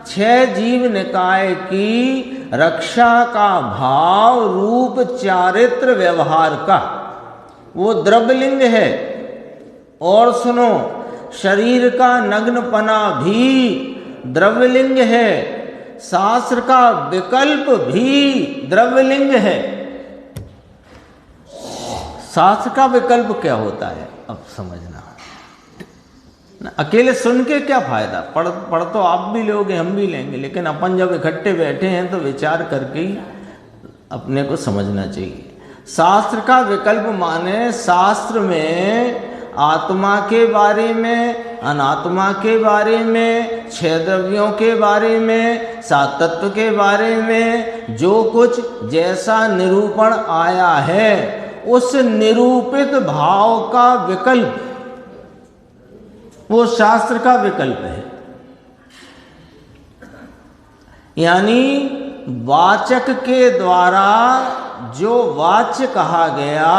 A: 6 जीव निकाय की रक्षा का भाव रूप चारित्र व्यवहार का, वो द्रव्यलिंग है। और सुनो, शरीर का नग्नपना भी द्रव्यलिंग है, शास्त्र का विकल्प भी द्रव्यलिंग है। शास्त्र का विकल्प क्या होता है अब समझना। अकेले सुन के क्या फायदा? पढ़ तो आप भी लोगे, हम भी लेंगे, लेकिन अपन जब इकट्ठे बैठे हैं तो विचार करके ही अपने को समझना चाहिए। शास्त्र का विकल्प माने शास्त्र में आत्मा के बारे में, अनात्मा के बारे में, 6 द्रव्यों के बारे में, 7 तत्व के बारे में जो कुछ जैसा निरूपण आया है उस निरूपित भाव का विकल्प, वो शास्त्र का विकल्प है। यानी वाचक के द्वारा जो वाच्य कहा गया,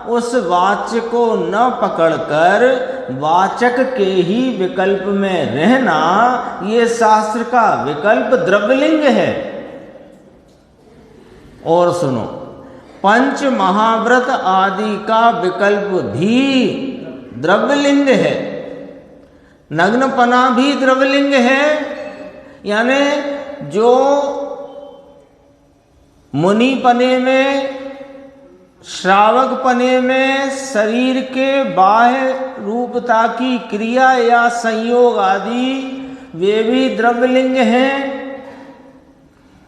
A: उस वाच्य को न पकड़कर वाचक के ही विकल्प में रहना, ये शास्त्र का विकल्प द्रव्यलिंग है। और सुनो, पंच महाव्रत आदि का विकल्प भी द्रव्यलिंग है, नग्नपना भी द्रव्यलिंग है। यानी जो मुनिपने में, श्रावक पने में शरीर के बाह्य रूपता की क्रिया या संयोग आदि वे भी द्रव्यलिंग हैं,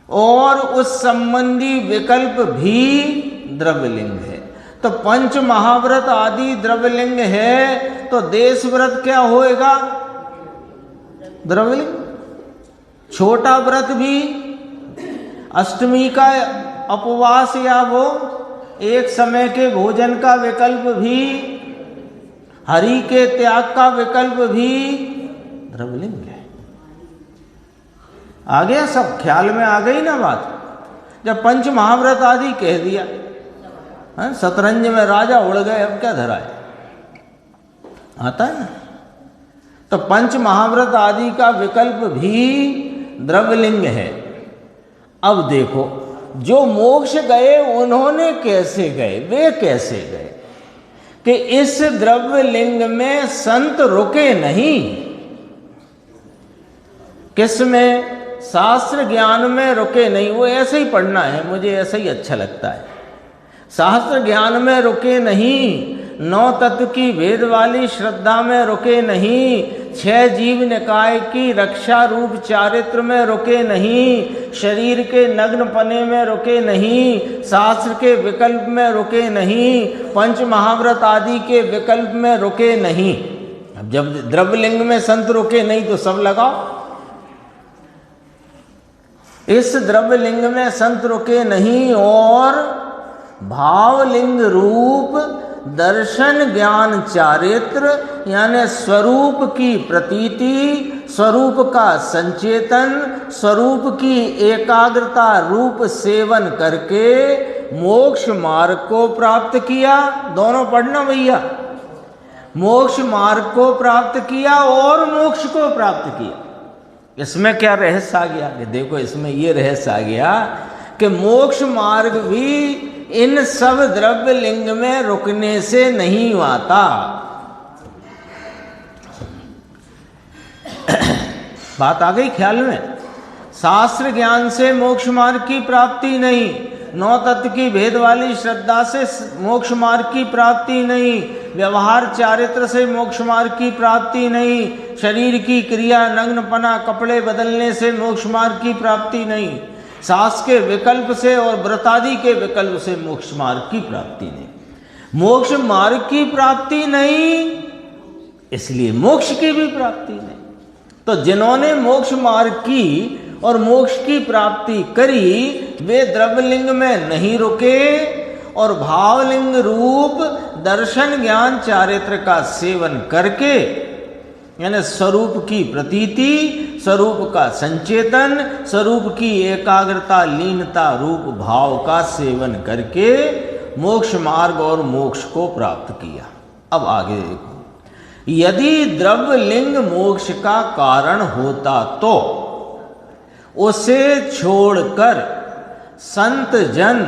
A: और उस संबंधी विकल्प भी द्रव्यलिंग है। तो पंच महाव्रत आदि द्रव्यलिंग है, तो देश व्रत क्या होएगा? द्रव्यलिंग। छोटा व्रत भी, अष्टमी का उपवास या वो एक समय के भोजन का विकल्प भी, हरि के त्याग का विकल्प भी द्रव्यलिंग है। आ गया सब? ख्याल में आ गई ना बात? जब पंच महाव्रत आदि कह दिया, शतरंज में राजा उड़ गए, अब क्या धरा है? आता है ना? तो पंच महाव्रत आदि का विकल्प भी द्रव्यलिंग है। अब देखो, जो मोक्ष गए उन्होंने कैसे गए? वे कैसे गए कि इस द्रव्यलिंग में संत रुके नहीं। किस में? शास्त्र ज्ञान में रुके नहीं। वो ऐसे ही पढ़ना है, मुझे ऐसे ही अच्छा लगता है। शास्त्र ज्ञान में रुके नहीं, नौ तत्व की भेद वाली श्रद्धा में रुके नहीं, छह जीव निकाय की रक्षा रूप चारित्र में रुके नहीं, शरीर के नग्न पने में रुके नहीं, शास्त्र के विकल्प में रुके नहीं, पंच महाव्रत आदि के विकल्प में रुके नहीं। अब जब द्रव्यलिंग में संत रुके नहीं तो सब लगाओ। इस द्रव्यलिंग में संत रुके नहीं और भावलिंग रूप दर्शन ज्ञान चारित्र यानी स्वरूप की प्रतीति, स्वरूप का संचेतन, स्वरूप की एकाग्रता रूप सेवन करके मोक्ष मार्ग को प्राप्त किया। दोनों पढ़ना भैया। मोक्ष मार्ग को प्राप्त किया और मोक्ष को प्राप्त किया। इसमें क्या रहस्य आ गया? कि देखो, इसमें ये रहस्य आ गया कि मोक्ष मार्ग भी इन सब द्रव्य लिंग में रुकने से नहीं आता। बात आ गई ख्याल में? शास्त्र ज्ञान से मोक्ष मार्ग की प्राप्ति नहीं, नौ तत्व की भेद वाली श्रद्धा से मोक्ष मार्ग की प्राप्ति नहीं, व्यवहार चारित्र से मोक्ष मार्ग की प्राप्ति नहीं, शरीर की क्रिया नग्नपना कपड़े बदलने से मोक्ष मार्ग की प्राप्ति नहीं, सास के विकल्प से और व्रतादि के विकल्प से मोक्ष मार्ग की प्राप्ति नहीं। मोक्ष मार्ग की प्राप्ति नहीं, इसलिए मोक्ष की भी प्राप्ति नहीं। तो जिन्होंने मोक्ष मार्ग की और मोक्ष की प्राप्ति करी, वे द्रव्यलिंग में नहीं रुके और भावलिंग रूप दर्शन ज्ञान चारित्र का सेवन करके, यानी स्वरूप की प्रतीति, स्वरूप का संचेतन, स्वरूप की एकाग्रता लीनता रूप भाव का सेवन करके मोक्ष मार्ग और मोक्ष को प्राप्त किया। अब आगे देखो, यदि द्रव्यलिंग मोक्ष का कारण होता तो उसे छोड़कर संत जन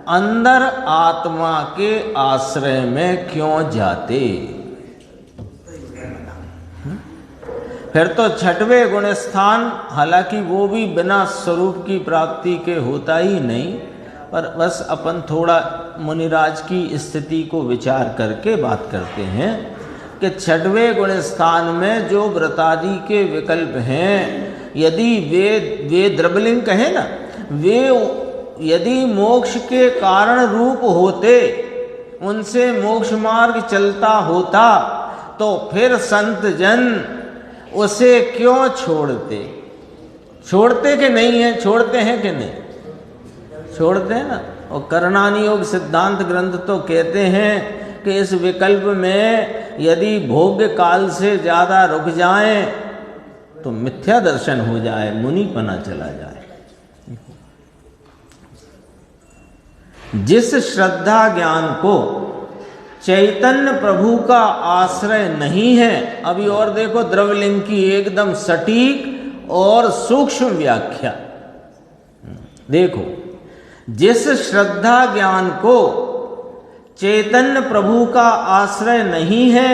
A: अंदर आत्मा के आश्रय में क्यों जाते? फिर तो छठवें गुण स्थान, हालांकि वो भी बिना स्वरूप की प्राप्ति के होता ही नहीं, पर बस अपन थोड़ा मुनिराज की स्थिति को विचार करके बात करते हैं कि छठवें गुण स्थान में जो व्रतादि के विकल्प हैं, यदि वे द्रव्यलिंग कहे ना, वे यदि मोक्ष के कारण रूप होते, उनसे मोक्ष मार्ग चलता होता, तो फिर संत जन उसे क्यों छोड़ते? छोड़ते कि नहीं है? छोड़ते हैं कि नहीं? छोड़ते हैं ना। और करणानि योग सिद्धांत ग्रंथ तो कहते हैं कि इस विकल्प में यदि भोग्य काल से ज़्यादा रुक जाए तो मिथ्या दर्शन हो जाए, मुनिपना चला जाए। जिस श्रद्धा ज्ञान को चैतन्य प्रभु का आश्रय नहीं है, अभी और देखो द्रव्यलिंग की एकदम सटीक और सूक्ष्म व्याख्या देखो। जिस श्रद्धा ज्ञान को चैतन्य प्रभु का आश्रय नहीं है,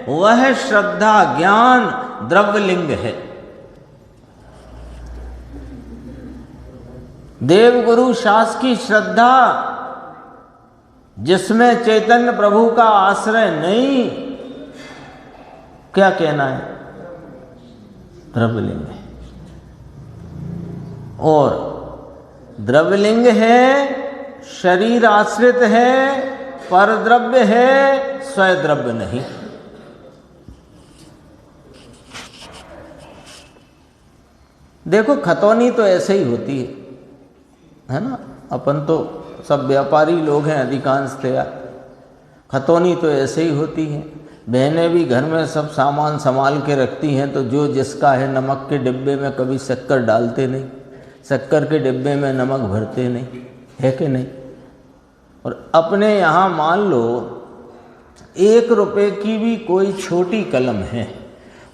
A: वह श्रद्धा ज्ञान द्रव्यलिंग है। देवगुरु शास्त्र की श्रद्धा जिसमें चैतन्य प्रभु का आश्रय नहीं, क्या कहना है, द्रव्यलिंग है। और द्रव्यलिंग है, शरीर आश्रित है, परद्रव्य है, स्वद्रव्य नहीं। देखो खतौनी तो ऐसे ही होती है ना। अपन तो सब व्यापारी लोग हैं अधिकांशतया। खतौनी तो ऐसे ही होती है। बहनें भी घर में सब सामान संभाल के रखती हैं, तो जो जिसका है, नमक के डिब्बे में कभी शक्कर डालते नहीं, शक्कर के डिब्बे में नमक भरते नहीं, है कि नहीं। और अपने यहाँ मान लो 1 रुपए की भी कोई छोटी कलम है,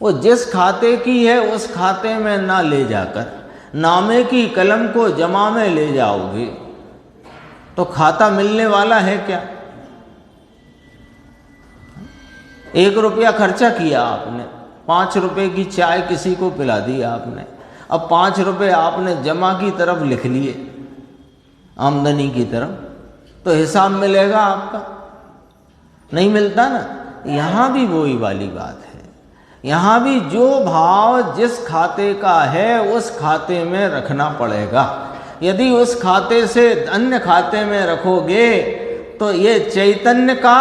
A: वो जिस खाते की है उस खाते में ना ले जाकर नामे की कलम को जमा में ले जाओगे तो खाता मिलने वाला है क्या। 1 रुपया खर्चा किया आपने, 5 रुपए की चाय किसी को पिला दी आपने, अब 5 रुपए आपने जमा की तरफ लिख लिए, आमदनी की तरफ, तो हिसाब मिलेगा आपका, नहीं मिलता ना। यहाँ भी वही वाली बात है। यहाँ भी जो भाव जिस खाते का है उस खाते में रखना पड़ेगा। यदि उस खाते से अन्य खाते में रखोगे तो ये चैतन्य का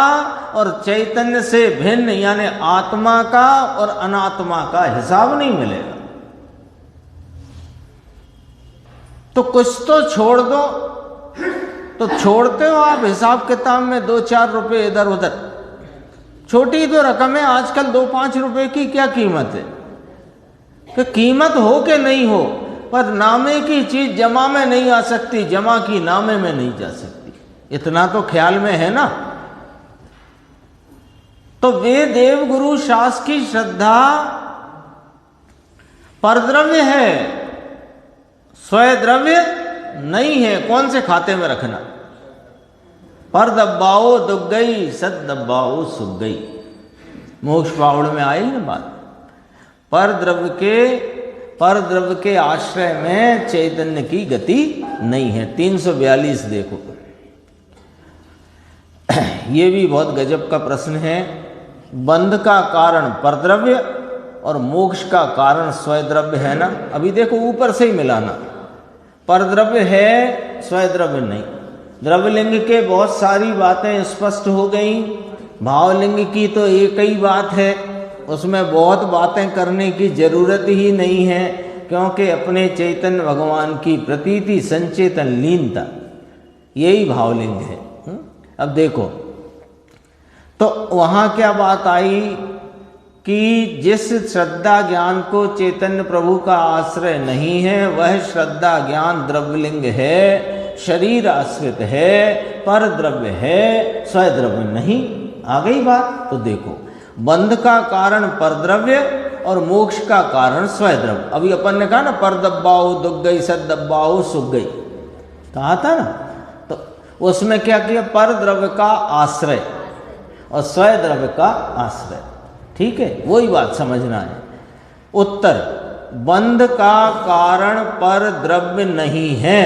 A: और चैतन्य से भिन्न यानी आत्मा का और अनात्मा का हिसाब नहीं मिलेगा। तो कुछ तो छोड़ दो, तो छोड़ते हो आप हिसाब किताब में 2-4 रुपए इधर उधर। छोटी तो रकम है आजकल, 2-5 रुपए की क्या कीमत है। कि कीमत हो कि नहीं हो, पर नामे की चीज जमा में नहीं आ सकती, जमा की नामे में नहीं जा सकती, इतना तो ख्याल में है ना। तो वे देवगुरु शास्त्र की श्रद्धा परद्रव्य है, स्वद्रव्य नहीं है। कौन से खाते में रखना, पर दब्बाओ दुख गई, सद दब्बाओ सुख गई। मोक्ष पावड़ में आई ना बात। पर द्रव्य के आश्रय में चैतन्य की गति नहीं है। 342 देखो, ये भी बहुत गजब का प्रश्न है। बंध का कारण परद्रव्य और मोक्ष का कारण स्वद्रव्य है ना। अभी देखो ऊपर से ही मिलाना, परद्रव्य है, स्वद्रव्य नहीं। द्रव्यलिंग के बहुत सारी बातें स्पष्ट हो गई। भावलिंग की तो एक ही बात है, उसमें बहुत बातें करने की जरूरत ही नहीं है, क्योंकि अपने चैतन्य भगवान की प्रतीति संचेतन लीनता यही भावलिंग है। अब देखो तो वहाँ क्या बात आई कि जिस श्रद्धा ज्ञान को चैतन्य प्रभु का आश्रय नहीं है, वह श्रद्धा ज्ञान द्रव्यलिंग है, शरीर आश्रित है, पर द्रव्य है, स्वद्रव्य नहीं। आ गई बात। तो देखो बंध का कारण परद्रव्य और मोक्ष का कारण स्वद्रव्य। अभी अपन ने कहा ना, पर दब्बाओ दुख गई, सद दब्बाओ सुख गई, कहा था ना। तो उसमें क्या किया, पर द्रव्य का आश्रय और स्वद्रव्य का आश्रय। ठीक है, वही बात समझना है। उत्तर, बंध का कारण पर द्रव्य नहीं है,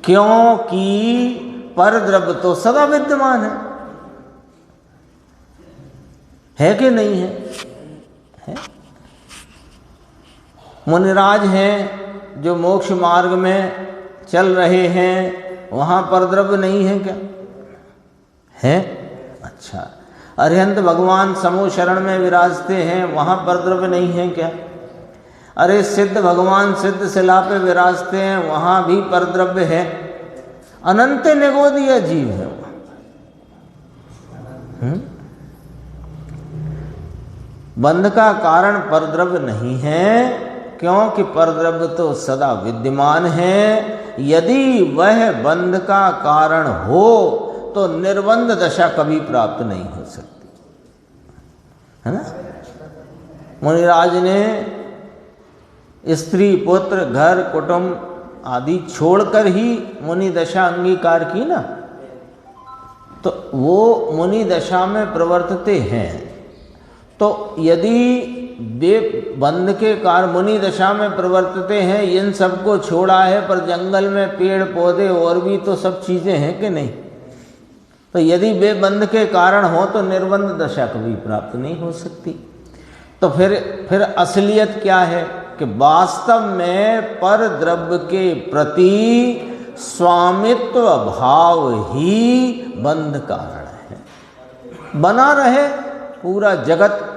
A: क्योंकि पर द्रव्य तो सदा विद्यमान है कि नहीं है, है? मुनिराज हैं जो मोक्ष मार्ग में चल रहे हैं, वहां पर द्रव्य नहीं है क्या, है? अच्छा, अरिहंत भगवान समूह शरण में विराजते हैं, वहां पर द्रव्य नहीं है क्या? अरे सिद्ध भगवान सिद्ध शिला पे विराजते हैं, वहां भी परद्रव्य है, अनंत निगोदीय जीव है वो। बंध का कारण परद्रव्य नहीं है, क्योंकि परद्रव्य तो सदा विद्यमान है। यदि वह बंध का कारण हो तो निर्बंध दशा कभी प्राप्त नहीं हो सकती, है ना। मुनिराज ने स्त्री पुत्र घर कुटुंब आदि छोड़कर ही मुनि दशा अंगीकार की ना, तो वो मुनि दशा में प्रवर्तते हैं। तो यदि वे बंध के कारण मुनि दशा में प्रवर्तते हैं, इन सबको छोड़ा है, पर जंगल में पेड़ पौधे और भी तो सब चीज़ें हैं कि नहीं, तो यदि वे बंध के कारण हो तो निर्बंध दशा कभी प्राप्त नहीं हो सकती। तो फिर असलियत क्या है कि वास्तव में पर द्रव्य के प्रति स्वामित्व भाव ही बंध कारण है। बना रहे पूरा जगत,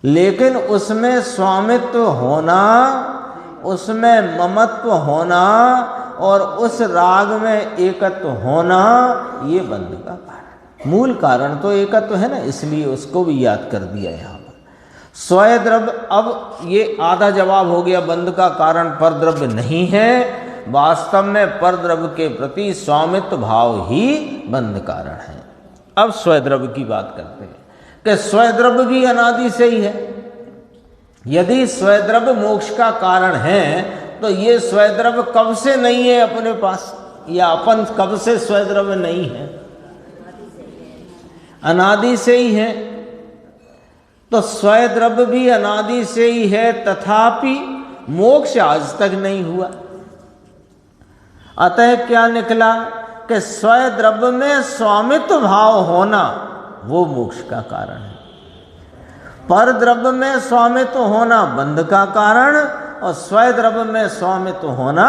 A: लेकिन उसमें स्वामित्व होना, उसमें ममत्व होना और उस राग में एकत्व होना, ये बंध का कारण। मूल कारण तो एकत्व है ना, इसलिए उसको भी याद कर दिया यहाँ पर। स्वयद्रव्य, अब ये आधा जवाब हो गया, बंध का कारण परद्रव्य नहीं है, वास्तव में परद्रव्य के प्रति स्वामित्व भाव ही बंध कारण है। अब स्वयद्रव्य की बात करते हैं कि स्वयद्रव्य भी अनादि से ही है। यदि स्वयद्रव्य मोक्ष का कारण है तो ये स्वयद्रव्य कब से नहीं है अपने पास, या अपन कब से स्वयद्रव्य नहीं है? अनादि से ही है। तो स्वयद्रव्य भी अनादि से ही है, तथापि मोक्ष आज तक नहीं हुआ। अतः क्या निकला कि स्वयद्रव्य में स्वामित्व भाव होना वो मोक्ष का कारण है, पर द्रव्य में स्वामित्व होना बंध का कारण, और स्वय द्रव्य में स्वामित्व होना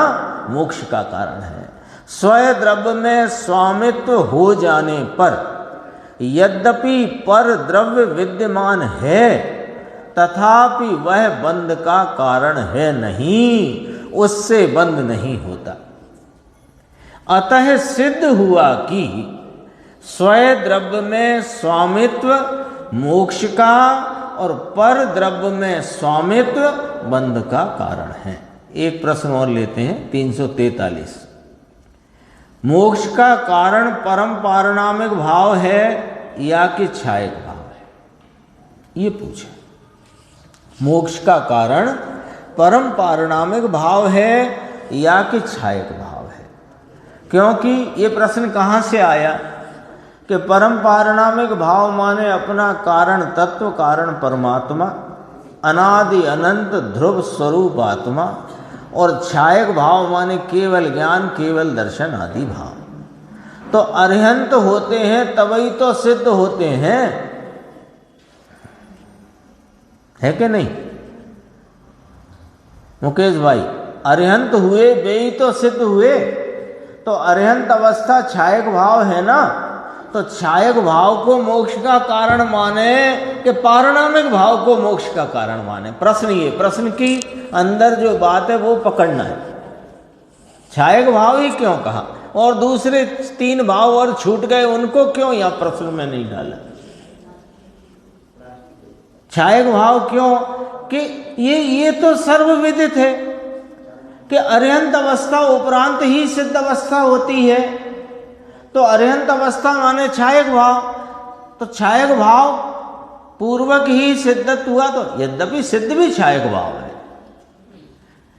A: मोक्ष का कारण है। स्वय द्रव्य में स्वामित्व हो जाने पर यद्यपि पर द्रव्य विद्यमान है, तथापि वह बंध का कारण है नहीं, उससे बंध नहीं होता। अतः सिद्ध हुआ कि स्वय द्रव्य में स्वामित्व मोक्ष का और पर द्रव्य में स्वामित्व बंध का कारण है। एक प्रश्न और लेते हैं, 343। मोक्ष का कारण परम पारणामिक भाव है या कि छायक भाव है? ये पूछे। मोक्ष का कारण परम पारणामिक भाव है या कि छायक भाव है? क्योंकि ये प्रश्न कहाँ से आया कि परम पारणामिक भाव माने अपना कारण तत्व, कारण परमात्मा, अनादि अनंत ध्रुव स्वरूप आत्मा, और छायक भाव माने केवल ज्ञान, केवल दर्शन आदि भाव। तो अरिहंत होते हैं तभी तो सिद्ध होते हैं, है कि नहीं मुकेश भाई? अरिहंत हुए वे ही तो सिद्ध हुए। तो अरिहंत अवस्था छायक भाव है ना, तो छायक भाव को मोक्ष का कारण माने कि पारणामिक भाव को मोक्ष का कारण माने? प्रश्न की अंदर जो बात है वो पकड़ना है। छायक भाव ही क्यों कहा, और दूसरे 3 भाव और छूट गए, उनको क्यों यहां प्रश्न में नहीं डाला? छायक भाव क्यों कि ये तो सर्वविदित है कि अरिहंत अवस्था उपरांत ही सिद्ध अवस्था होती है। तो अरिहंत अवस्था माने छायक भाव, तो छायक भाव पूर्वक ही सिद्धत हुआ। तो यद्यपि सिद्ध भी छायक भाव है,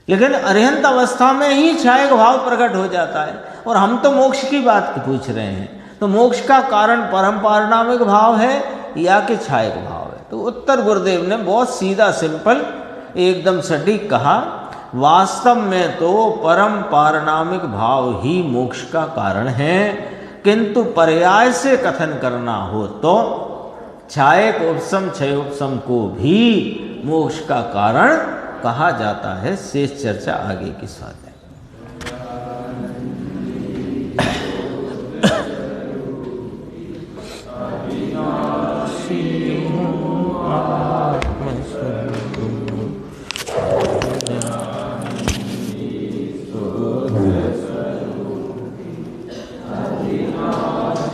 A: लेकिन अरिहंत अवस्था में ही छायक भाव प्रकट हो जाता है। और हम तो मोक्ष की बात पूछ रहे हैं, तो मोक्ष का कारण परम पारणामिक भाव है या कि छायक भाव है? तो उत्तर गुरुदेव ने बहुत सीधा सिंपल एकदम सटीक कहा, वास्तव में तो परम पारणामिक भाव ही मोक्ष का कारण है, किंतु पर्याय से कथन करना हो तो छायक उपसम क्षय उपसम को भी मोक्ष का कारण कहा जाता है। शेष चर्चा आगे की स्वाध्याय।